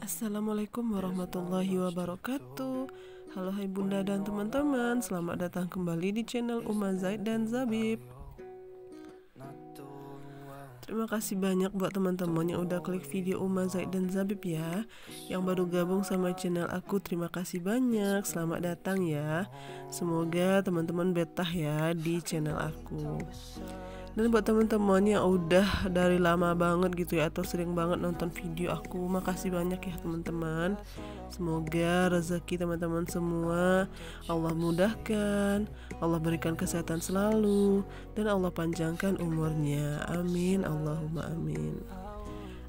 Assalamualaikum warahmatullahi wabarakatuh. Halo hai bunda dan teman-teman, selamat datang kembali di channel Uma Zaid dan Zabib. Terima kasih banyak buat teman-teman yang udah klik video Uma Zaid dan Zabib ya. Yang baru gabung sama channel aku, terima kasih banyak. Selamat datang ya. Semoga teman-teman betah ya di channel aku. Dan buat teman-teman yang udah dari lama banget gitu ya, atau sering banget nonton video aku, makasih banyak ya teman-teman. Semoga rezeki teman-teman semua Allah mudahkan, Allah berikan kesehatan selalu, dan Allah panjangkan umurnya. Amin, Allahumma amin.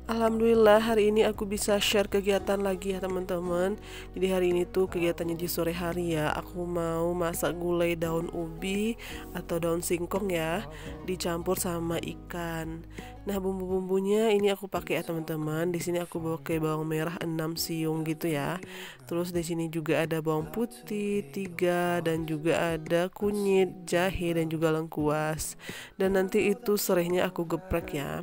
Alhamdulillah hari ini aku bisa share kegiatan lagi ya teman-teman. Jadi hari ini tuh kegiatannya di sore hari ya. Aku mau masak gulai daun ubi atau daun singkong ya, dicampur sama ikan. Nah bumbu-bumbunya ini aku pakai ya teman-teman. Di sini aku pakai bawang merah 6 siung gitu ya. Terus di sini juga ada bawang putih 3 dan juga ada kunyit, jahe dan juga lengkuas. Dan nanti itu serehnya aku geprek ya.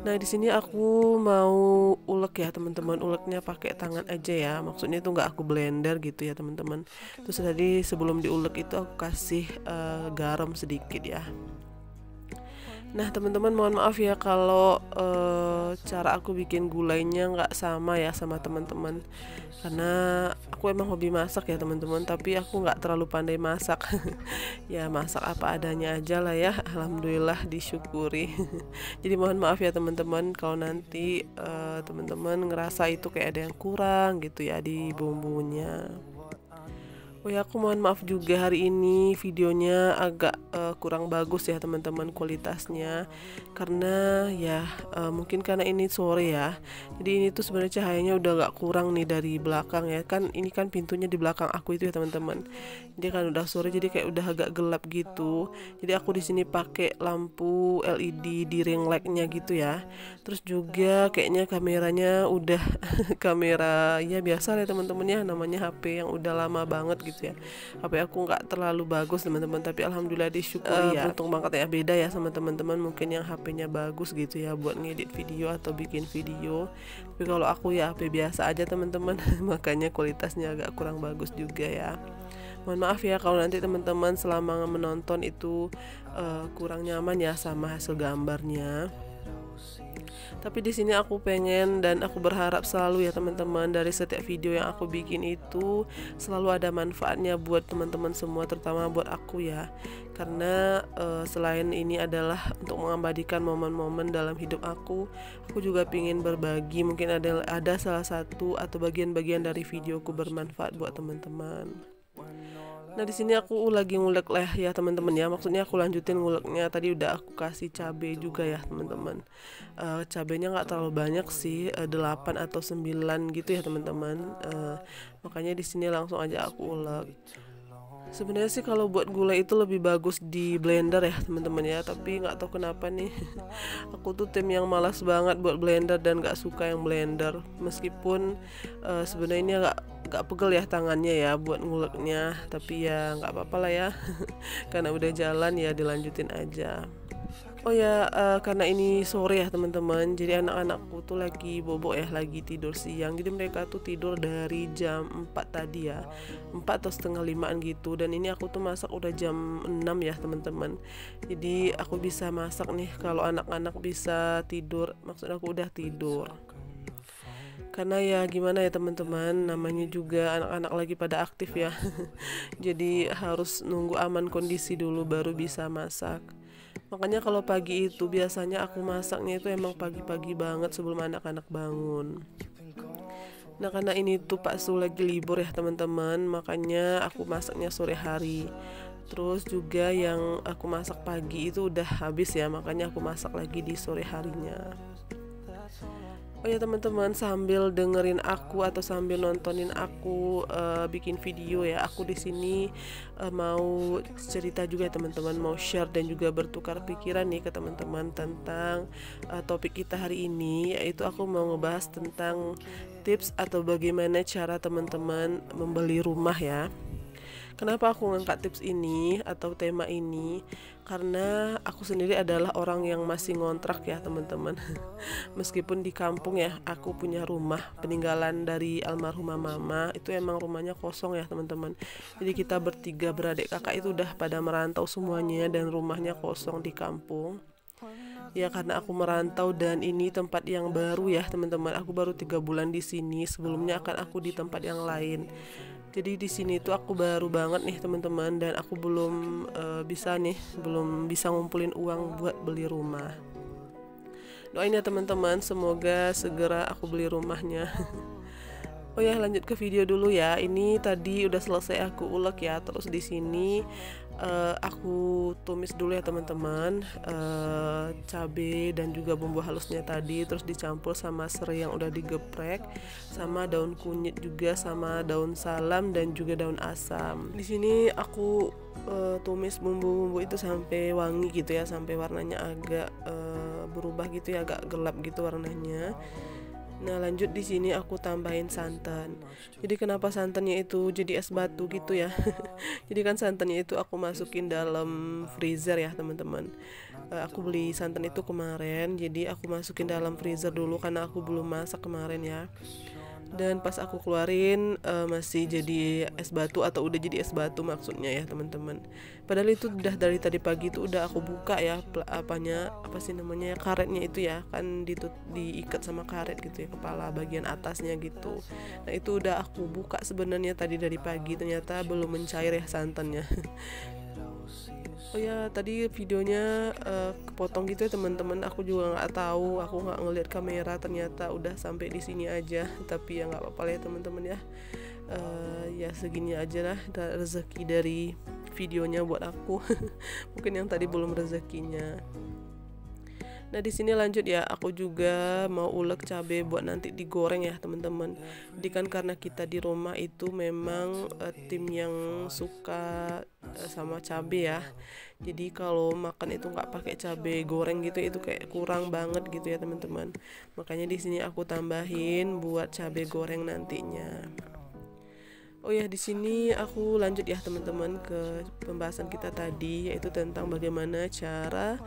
Nah di sini aku mau ulek ya teman-teman, uleknya pakai tangan aja ya. Maksudnya itu nggak aku blender gitu ya teman-teman. Terus tadi sebelum diulek itu aku kasih garam sedikit ya. Nah teman-teman mohon maaf ya kalau cara aku bikin gulainya nggak sama ya sama teman-teman, karena aku emang hobi masak ya teman-teman, tapi aku nggak terlalu pandai masak. Ya masak apa adanya aja lah ya, alhamdulillah disyukuri. Jadi mohon maaf ya teman-teman kalau nanti teman-teman ngerasa itu kayak ada yang kurang gitu ya di bumbunya. Oh ya, aku mohon maaf juga hari ini videonya agak kurang bagus ya teman-teman kualitasnya, karena ya mungkin karena ini sore ya. Jadi ini tuh sebenarnya cahayanya udah gak kurang nih dari belakang ya. Kan ini kan pintunya di belakang aku itu ya teman-teman. Jadi kan udah sore jadi kayak udah agak gelap gitu. Jadi aku di sini pakai lampu LED di ring light-nya gitu ya. Terus juga kayaknya kameranya udah kamera ya biasa ya teman-teman ya, namanya HP yang udah lama banget gitu ya. HP aku nggak terlalu bagus teman-teman, tapi alhamdulillah disyukuri ya. Beruntung banget ya, beda ya sama teman-teman mungkin yang HP-nya bagus gitu ya buat ngedit video atau bikin video. Tapi kalau aku ya HP biasa aja teman-teman, makanya kualitasnya agak kurang bagus juga ya. Mohon maaf ya kalau nanti teman-teman selama menonton itu kurang nyaman ya sama hasil gambarnya. Tapi di sini aku pengen dan aku berharap selalu ya teman-teman, dari setiap video yang aku bikin itu selalu ada manfaatnya buat teman-teman semua, terutama buat aku ya. Karena selain ini adalah untuk mengabadikan momen-momen dalam hidup aku juga pingin berbagi. Mungkin ada salah satu atau bagian-bagian dari videoku bermanfaat buat teman-teman. Nah di sini aku lagi ngulek lah ya teman-teman ya. Maksudnya aku lanjutin nguleknya. Tadi udah aku kasih cabai juga ya teman-teman. Cabainya nggak terlalu banyak sih, 8 atau 9 gitu ya teman-teman. Makanya di sini langsung aja aku ulek. Sebenarnya sih kalau buat gulai itu lebih bagus di blender ya teman-teman ya, tapi nggak tahu kenapa nih aku tuh tim yang malas banget buat blender dan nggak suka yang blender. Meskipun sebenarnya ini nggak pegel ya tangannya ya buat nguleknya, tapi ya nggak apa-apa lah ya. Karena udah jalan ya dilanjutin aja. Oh ya, karena ini sore ya teman-teman, jadi anak-anakku tuh lagi bobok ya, lagi tidur siang. Jadi mereka tuh tidur dari jam 4 tadi ya, 4 atau setengah 5an gitu. Dan ini aku tuh masak udah jam 6 ya teman-teman. Jadi aku bisa masak nih kalau anak-anak bisa tidur, maksud aku udah tidur. Karena ya gimana ya teman-teman, namanya juga anak-anak lagi pada aktif ya. Jadi harus nunggu aman kondisi dulu baru bisa masak. Makanya kalau pagi itu biasanya aku masaknya itu emang pagi-pagi banget sebelum anak-anak bangun. Nah karena ini tuh Pak Su lagi libur ya teman-teman, makanya aku masaknya sore hari. Terus juga yang aku masak pagi itu udah habis ya, makanya aku masak lagi di sore harinya. Oh ya teman-teman, sambil dengerin aku atau sambil nontonin aku bikin video ya, aku di sini mau cerita juga ya teman-teman, mau share dan juga bertukar pikiran nih ke teman-teman tentang topik kita hari ini, yaitu aku mau ngebahas tentang tips atau bagaimana cara teman-teman membeli rumah ya. Kenapa aku ngangkat tips ini atau tema ini? Karena aku sendiri adalah orang yang masih ngontrak ya teman-teman. Meskipun di kampung ya, aku punya rumah peninggalan dari almarhumah mama, itu emang rumahnya kosong ya teman-teman. Jadi kita bertiga beradik kakak itu udah pada merantau semuanya dan rumahnya kosong di kampung. Ya karena aku merantau dan ini tempat yang baru ya teman-teman. Aku baru 3 bulan di sini. Sebelumnya akan aku di tempat yang lain. Jadi di sini tuh aku baru banget nih teman-teman, dan aku belum bisa ngumpulin uang buat beli rumah. Doain ya teman-teman, semoga segera aku beli rumahnya. Oh ya, lanjut ke video dulu ya. Ini tadi udah selesai aku ulek ya. Terus di sini aku tumis dulu ya teman-teman, cabai dan juga bumbu halusnya tadi, terus dicampur sama serai yang udah digeprek, sama daun kunyit juga, sama daun salam dan juga daun asam. Di sini aku tumis bumbu-bumbu itu sampai wangi gitu ya, sampai warnanya agak berubah gitu ya, agak gelap gitu warnanya. Nah lanjut di sini aku tambahin santan. Jadi kenapa santannya itu jadi es batu gitu ya? Jadi kan santannya itu aku masukin dalam freezer ya teman-teman. Aku beli santan itu kemarin, jadi aku masukin dalam freezer dulu karena aku belum masak kemarin ya. Dan pas aku keluarin masih jadi es batu, atau udah jadi es batu maksudnya ya teman-teman. Padahal itu udah dari tadi pagi itu udah aku buka ya karetnya itu ya, kan diikat sama karet gitu ya, kepala bagian atasnya gitu. Nah itu udah aku buka sebenarnya tadi dari pagi, ternyata belum mencair ya santannya. Oh ya, tadi videonya kepotong gitu ya teman-teman. Aku juga nggak tahu, aku nggak ngeliat kamera, ternyata udah sampai di sini aja. Tapi ya nggak apa-apa ya teman-teman ya. Ya segini aja lah rezeki dari videonya buat aku. Mungkin yang tadi belum rezekinya. Nah di sini lanjut ya, aku juga mau ulek cabai buat nanti digoreng ya teman-teman. Jadi kan karena kita di rumah itu memang tim yang suka sama cabai ya. Jadi kalau makan itu nggak pakai cabai goreng gitu, itu kayak kurang banget gitu ya teman-teman. Makanya di sini aku tambahin buat cabai goreng nantinya. Oh ya, di sini aku lanjut ya teman-teman ke pembahasan kita tadi, yaitu tentang bagaimana cara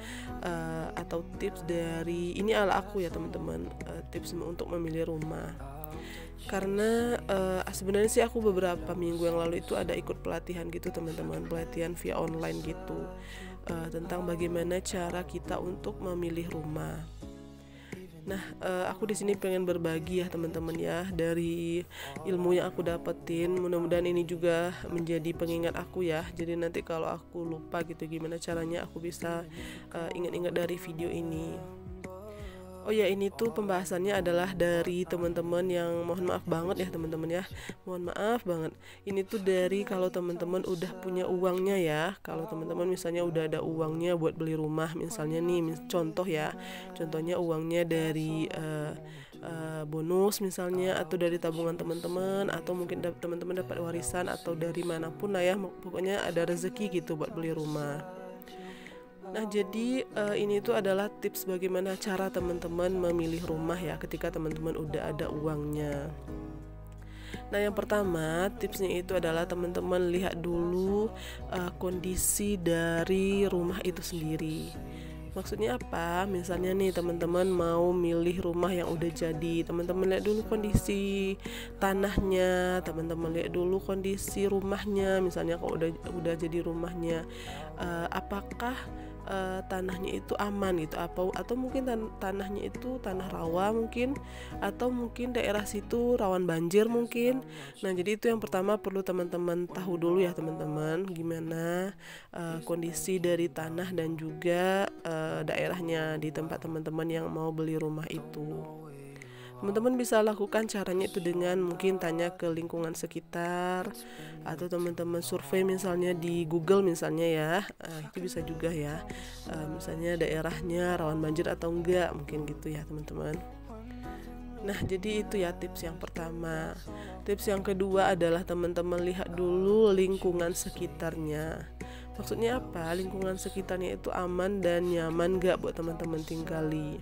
atau tips dari ini ala aku ya teman-teman, tips untuk memilih rumah. Karena sebenarnya sih aku beberapa minggu yang lalu itu ada ikut pelatihan gitu teman-teman, pelatihan via online gitu, tentang bagaimana cara kita untuk memilih rumah. Nah, aku di sini pengen berbagi ya teman-teman ya, dari ilmu yang aku dapetin. Mudah-mudahan ini juga menjadi pengingat aku ya. Jadi nanti kalau aku lupa gitu gimana caranya aku bisa ingat-ingat dari video ini. Oh ya, ini tuh pembahasannya adalah dari teman-teman yang mohon maaf banget ya teman-teman ya. Mohon maaf banget. Ini tuh dari kalau teman-teman udah punya uangnya ya. Kalau teman-teman misalnya udah ada uangnya buat beli rumah, misalnya nih contoh ya. Contohnya uangnya dari bonus misalnya, atau dari tabungan teman-teman, atau mungkin teman-teman dapat warisan, atau dari manapun lah ya. Pokoknya ada rezeki gitu buat beli rumah. Nah jadi ini tuh adalah tips bagaimana cara teman-teman memilih rumah ya ketika teman-teman udah ada uangnya. Nah yang pertama tipsnya itu adalah teman-teman lihat dulu kondisi dari rumah itu sendiri. Maksudnya apa? Misalnya nih teman-teman mau milih rumah yang udah jadi, teman-teman lihat dulu kondisi tanahnya, teman-teman lihat dulu kondisi rumahnya. Misalnya kalau udah jadi rumahnya, apakah tanahnya itu aman gitu, atau mungkin tanahnya itu tanah rawa mungkin, atau mungkin daerah situ rawan banjir mungkin. Nah jadi itu yang pertama perlu teman-teman tahu dulu ya teman-teman, gimana kondisi dari tanah dan juga daerahnya di tempat teman-teman yang mau beli rumah itu. Teman-teman bisa lakukan caranya itu dengan mungkin tanya ke lingkungan sekitar, atau teman-teman survei misalnya di Google misalnya ya, itu bisa juga ya, misalnya daerahnya rawan banjir atau enggak, mungkin gitu ya teman-teman. Nah jadi itu ya tips yang pertama. Tips yang kedua adalah teman-teman lihat dulu lingkungan sekitarnya. Maksudnya apa? Lingkungan sekitarnya itu aman dan nyaman gak buat teman-teman tinggali.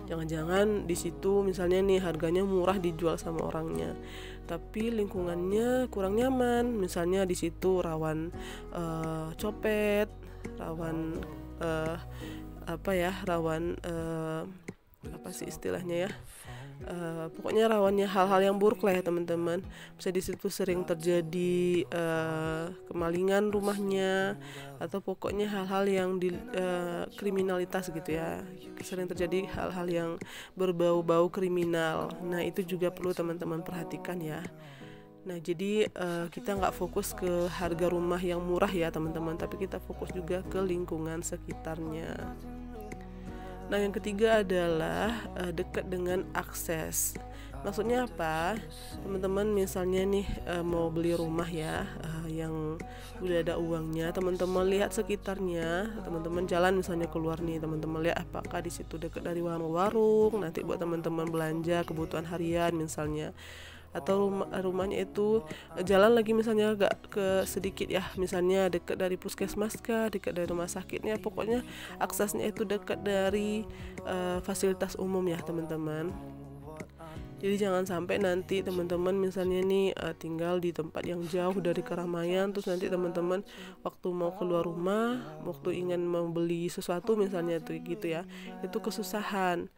Jangan-jangan di situ misalnya nih harganya murah dijual sama orangnya, tapi lingkungannya kurang nyaman. Misalnya di situ rawan copet, rawan rawan apa sih istilahnya ya, pokoknya rawannya hal-hal yang buruk lah ya teman-teman. Bisa di situ sering terjadi kemalingan rumahnya, atau pokoknya hal-hal yang kriminalitas gitu ya, sering terjadi hal-hal yang berbau-bau kriminal. Nah itu juga perlu teman-teman perhatikan ya. Nah jadi kita nggak fokus ke harga rumah yang murah ya teman-teman, tapi kita fokus juga ke lingkungan sekitarnya. Nah yang ketiga adalah dekat dengan akses. Maksudnya apa? Teman-teman misalnya nih mau beli rumah ya, yang udah ada uangnya, teman-teman lihat sekitarnya, teman-teman jalan misalnya keluar nih, teman-teman lihat apakah di situ dekat dari warung-warung, nanti buat teman-teman belanja kebutuhan harian misalnya. Atau rumahnya itu jalan lagi misalnya agak ke sedikit ya, misalnya dekat dari puskesmas kah, dekat dari rumah sakitnya, pokoknya aksesnya itu dekat dari fasilitas umum ya teman-teman. Jadi jangan sampai nanti teman-teman misalnya nih tinggal di tempat yang jauh dari keramaian, terus nanti teman-teman waktu mau keluar rumah, waktu ingin membeli sesuatu misalnya tuh gitu ya, itu kesusahan.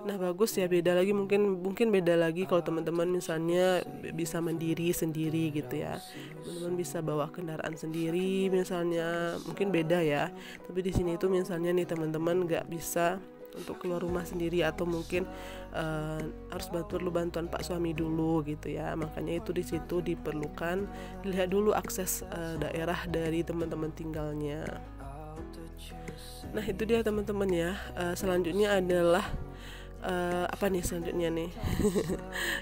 Nah bagus ya, beda lagi mungkin beda lagi kalau teman-teman misalnya bisa mandiri sendiri gitu ya, teman-teman bisa bawa kendaraan sendiri misalnya, mungkin beda ya. Tapi di sini itu misalnya nih teman-teman nggak bisa untuk keluar rumah sendiri, atau mungkin harus bantuan Pak suami dulu gitu ya. Makanya itu di situ diperlukan dilihat dulu akses daerah dari teman-teman tinggalnya. Nah itu dia teman-teman ya. Selanjutnya adalah apa nih selanjutnya nih?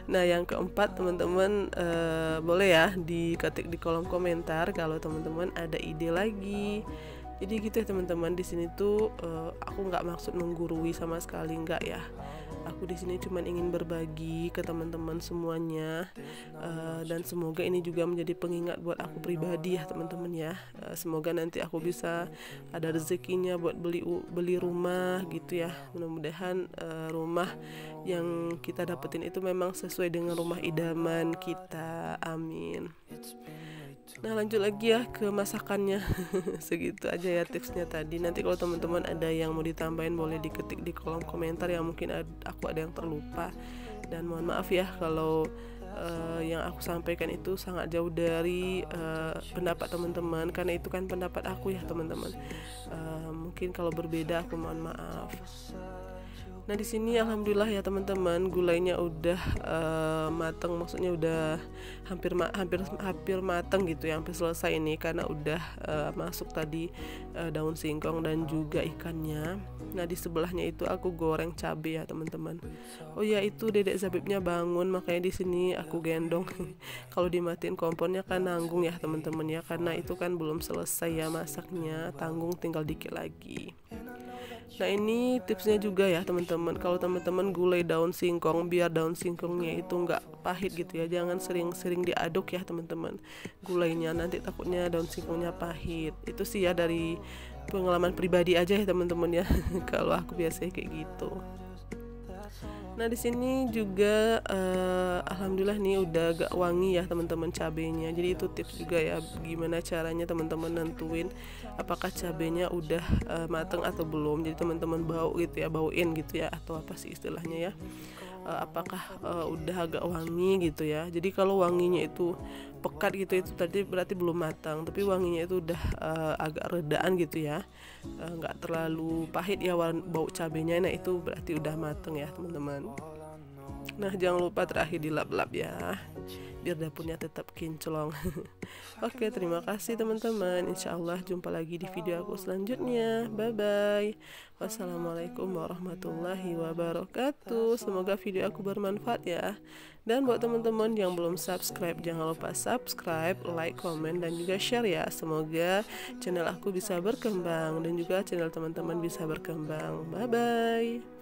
Nah yang keempat teman-teman boleh ya diketik di kolom komentar kalau teman-teman ada ide lagi. Jadi gitu ya teman-teman, di sini tuh aku nggak maksud menggurui sama sekali, nggak ya. Aku di sini cuma ingin berbagi ke teman-teman semuanya, dan semoga ini juga menjadi pengingat buat aku pribadi ya teman-teman ya. Semoga nanti aku bisa ada rezekinya buat beli rumah gitu ya. Mudah-mudahan rumah yang kita dapetin itu memang sesuai dengan rumah idaman kita. Amin. Nah lanjut lagi ya ke masakannya. Segitu aja ya tipsnya tadi. Nanti kalau teman-teman ada yang mau ditambahin boleh diketik di kolom komentar ya, mungkin aku ada yang terlupa. Dan mohon maaf ya kalau yang aku sampaikan itu sangat jauh dari pendapat teman-teman, karena itu kan pendapat aku ya teman-teman. Mungkin kalau berbeda aku mohon maaf. Nah di sini alhamdulillah ya teman-teman, gulainya udah mateng, maksudnya udah hampir mateng gitu ya, hampir selesai ini karena udah masuk tadi daun singkong dan juga ikannya. Nah di sebelahnya itu aku goreng cabai ya teman-teman. Oh ya itu dedek Zabibnya bangun, makanya di sini aku gendong. Kalau dimatiin kompornya kan nanggung ya teman-teman ya, karena itu kan belum selesai ya masaknya, tanggung tinggal dikit lagi. Nah ini tipsnya juga ya teman-teman, kalau teman-teman gulai daun singkong biar daun singkongnya itu nggak pahit gitu ya, jangan sering-sering diaduk ya teman-teman gulainya, nanti takutnya daun singkongnya pahit. Itu sih ya dari pengalaman pribadi aja ya teman-teman ya. Kalau aku biasanya kayak gitu. Nah di sini juga alhamdulillah nih udah agak wangi ya teman-teman cabenya. Jadi itu tips juga ya, gimana caranya teman-teman nentuin apakah cabenya udah mateng atau belum. Jadi teman-teman bau gitu ya, bauin gitu ya, atau apa sih istilahnya ya, apakah udah agak wangi gitu ya. Jadi kalau wanginya itu pekat gitu, itu tadi berarti belum matang, tapi wanginya itu udah agak redaan gitu ya, nggak terlalu pahit ya bau cabenya, nah itu berarti udah mateng ya teman-teman. Nah jangan lupa terakhir dilap-lap ya, biar dapurnya tetap kinclong. Oke, terima kasih teman-teman. Insyaallah jumpa lagi di video aku selanjutnya. Bye bye. Wassalamualaikum warahmatullahi wabarakatuh. Semoga video aku bermanfaat ya. Dan buat teman-teman yang belum subscribe, jangan lupa subscribe, like, komen, dan juga share ya. Semoga channel aku bisa berkembang dan juga channel teman-teman bisa berkembang. Bye bye.